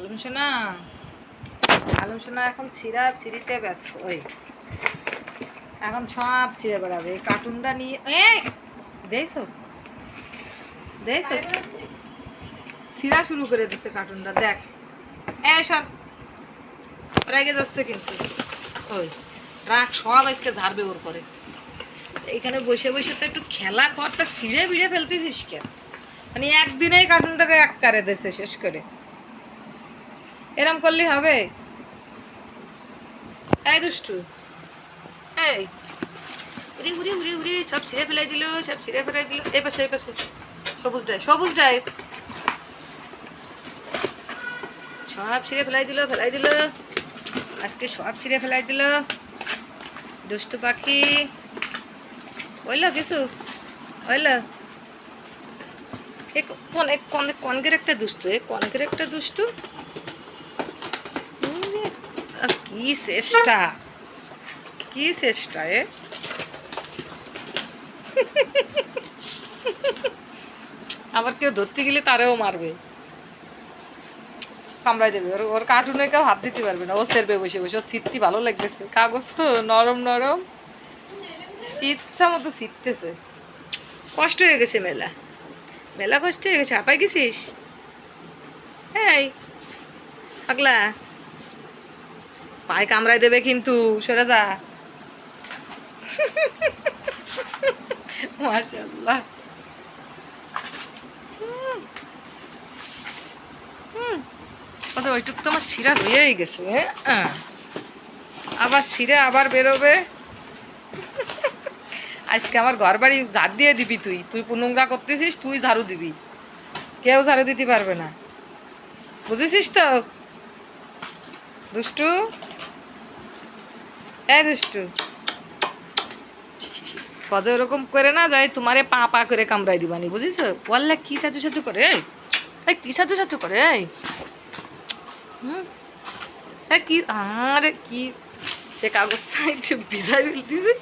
আলম সোনা, আলম সোনা এখন ছিঁড়া ছিঁড়িতে ব্যস্ত। ওই এখন সব ছিঁড়ে বেড়াবে এই কার্টুনটা নিয়ে। দেখছো দেখছো ছিঁড়া শুরু করে দিচ্ছে কার্টুনটা। দেখ সব রেগে যাচ্ছে কিন্তু। ওই রাখ, সব আজকে ঝাড়বে ওর পরে। এখানে বসে বসে তো একটু খেলা করতে ছিঁড়ে বিড়ে ফেলতেছিস কেন? মানে একদিনেই কার্টুনটাকে এক কারে দিচ্ছে শেষ করে। এরম করলে হবে? এই দুষ্টু, এই উড়ি উড়ি উড়ি উড়ি সব ছিঁড়ে ফেলাই দিল, সব ছিঁড়ে ফেলাই দিল। এই পাশে এই পাশে সবুজ ডাই, সবুজ ডাই সব ছিঁড়ে ফেলাই দিল, ফেলাই দিল আজকে সব ছিঁড়ে ফেলাই দিল। দুষ্টু পাখি হইল কিছু হইল? কনকের একটা দুষ্টু, কনকের একটা দুষ্টু। কি চেষ্টা, কি চেষ্টা আবার কেউ ধরতে গেলে তারেও মারবে, কামড়াই দেবে। ওর ওর কার্টুনে কেউ হাত দিতে পারবে না। ও সেরবে বসে বসে। ওর ছিটতে ভালো লাগতেছে, কাগজ তো নরম নরম, ইচ্ছা মতো ছিটতেছে। কষ্ট হয়ে গেছে, মেলা মেলা কষ্ট হয়ে গেছে। হাঁপাই গেছিস? এই পাগলা, পায়ে কামড়াই দেবে কিন্তু, সরে যা। মাশাআল্লাহ। ওইটুক তো আমার শিরা হয়েই গেছে। আবার শিরে আবার বেরোবে। আজকে আমার ঘর বাড়ি ঝাড় দিয়ে দিবি তুই। তুই নোংরা করতেছিস, তুই ঝাড়ু দিবি, কেউ ঝাড়ু দিতে পারবে না। বুঝেছিস তো দুষ্টু? দুষ্টু পদে ওরকম করে না যায়, তোমারে পা পা করে কামড়াই দিবানি, বুঝিস? বললে কি সাজু সাজু করে, এই কি সাজু সাজু করে, হুম কি আরে কি সে কাগজটা একটু ভিজাই ফেলতেছে।